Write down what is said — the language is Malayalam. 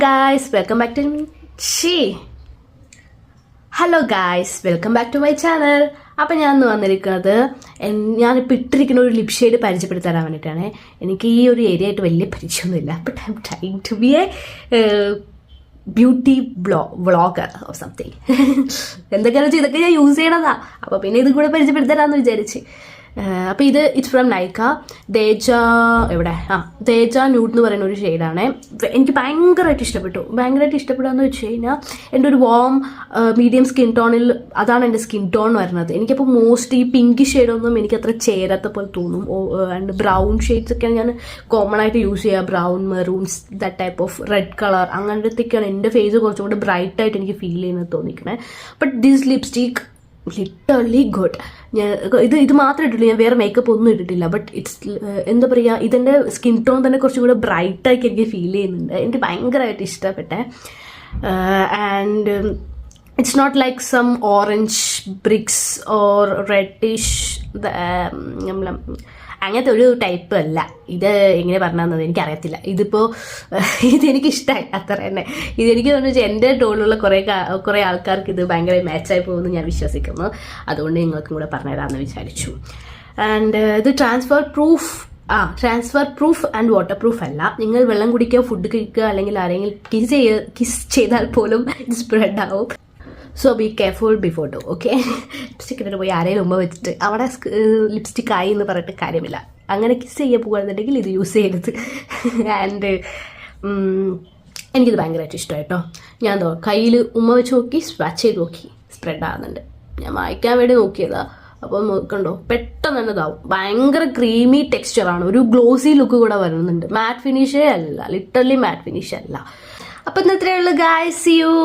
guys, welcome back to hello guys, welcome back to my channel. അപ്പം ഞാൻ ഇന്ന് വന്നിരിക്കുന്നത് ഞാനിപ്പോൾ ഇട്ടിരിക്കുന്ന ഒരു ലിപ് ഷെയ്ഡ് പരിചയപ്പെടുത്താൻ വേണ്ടിയിട്ടാണ്. എനിക്ക് ഈ ഒരു ഏരിയ ആയിട്ട് വലിയ പരിചയമൊന്നുമില്ല. But I am trying to be a beauty vlogger or something. എന്തൊക്കെയാണെന്ന് വെച്ചാൽ ഇതൊക്കെ ഞാൻ യൂസ് ചെയ്യണതാ. അപ്പോൾ പിന്നെ ഇത് കൂടെ പരിചയപ്പെടുത്തരാമെന്ന് വിചാരിച്ച്. അപ്പോൾ ഇത് it's from Nykaa Teja nude എന്ന് പറയുന്ന ഒരു ഷെയ്ഡാണ്. എനിക്ക് ഭയങ്കരമായിട്ട് ഇഷ്ടപ്പെടാന്ന് വെച്ച് കഴിഞ്ഞാൽ എൻ്റെ ഒരു വാം മീഡിയം സ്കിൻ ടോണിൽ അതാണ് എൻ്റെ സ്കിൻ ടോൺ വരുന്നത്. എനിക്കപ്പോൾ മോസ്റ്റ് ഈ പിങ്ക് ഷെയ്ഡൊന്നും എനിക്ക് അത്ര ചേരാത്ത പോലെ തോന്നും. ആൻഡ് ബ്രൗൺ ഷെയ്ഡ്സ് ഒക്കെയാണ് ഞാൻ കോമൺ ആയിട്ട് യൂസ് ചെയ്യുക. Brown, maroons, that type of red colour അങ്ങനത്തെയൊക്കെയാണ് എൻ്റെ ഫേസ് കുറച്ചും കൂടി ബ്രൈറ്റ് ആയിട്ട് എനിക്ക് ഫീൽ ചെയ്യുന്നത് തോന്നിക്കണേ. But this lipstick literally good. ഞാൻ ഇത് മാത്രമേ ഇട്ടിട്ടുള്ളൂ, ഞാൻ വേറെ മേക്കപ്പ് ഒന്നും ഇട്ടിട്ടില്ല. ബട്ട് ഇറ്റ്സ് എന്താ പറയുക, ഇതെൻ്റെ സ്കിൻ ടോൺ തന്നെ കുറച്ചും കൂടെ ബ്രൈറ്റാക്കി എനിക്ക് ഫീൽ ചെയ്യുന്നുണ്ട്. എനിക്ക് ഭയങ്കരമായിട്ട് ഇഷ്ടപ്പെട്ടെ. And it's not like some orange bricks or reddish അങ്ങനത്തെ ഒരു ടൈപ്പ് അല്ല. ഇത് എങ്ങനെ പറഞ്ഞാൽ എനിക്കറിയത്തില്ല. ഇതെനിക്കിഷ്ടമായി അത്ര തന്നെ. ഇതെനിക്ക് തോന്നുന്നു എൻ്റെ ടോണിലുള്ള കുറേ ആൾക്കാർക്ക് ഇത് ഭയങ്കര മാച്ചായി പോകുമെന്ന് ഞാൻ വിശ്വസിക്കുന്നു. അതുകൊണ്ട് നിങ്ങൾക്കും കൂടെ പറഞ്ഞുതരാമെന്ന് വിചാരിച്ചു. ആൻഡ് ഇത് transfer proof and water proof അല്ല. നിങ്ങൾ വെള്ളം കുടിക്കുക, ഫുഡ് കഴിക്കുക, അല്ലെങ്കിൽ ആരെങ്കിലും കിസ് ചെയ്താൽ പോലും ഇത് സ്പ്രെഡ് ആവും. So be careful before do. Okay, lipstick ഇട്ടിട്ട് പോയി ആരെയും ഉമ്മ വെച്ചിട്ട് അവിടെ ലിപ്സ്റ്റിക് ആയി എന്ന് പറഞ്ഞിട്ട് കാര്യമില്ല. അങ്ങനെ കിസ് ചെയ്യാൻ പോകുകയാണെന്നുണ്ടെങ്കിൽ ഇത് യൂസ് ചെയ്യരുത്. ആൻഡ് എനിക്കിത് ഭയങ്കരമായിട്ട് ഇഷ്ടമായിട്ടോ. ഞാൻ കയ്യിൽ ഉമ്മ വെച്ച് നോക്കി, സ്വാച്ച് ചെയ്ത് നോക്കി, സ്പ്രെഡ് ആകുന്നുണ്ട്. ഞാൻ മായ്ക്കാൻ വേണ്ടി നോക്കിയതാ. അപ്പോൾ നോക്കണ്ടോ, പെട്ടെന്ന് തന്നെ ഇതാവും. ഭയങ്കര ക്രീമി ടെക്സ്ചറാണ്, ഒരു ഗ്ലോസി ലുക്ക് കൂടെ വരുന്നുണ്ട്. മാറ്റ് ഫിനിഷേ അല്ല, ലിറ്ററലി മാറ്റ് ഫിനിഷ് അല്ല. അപ്പം ഇന്ന് ഇത്രയേ ഉള്ളൂ ഗായ്സ്. See you.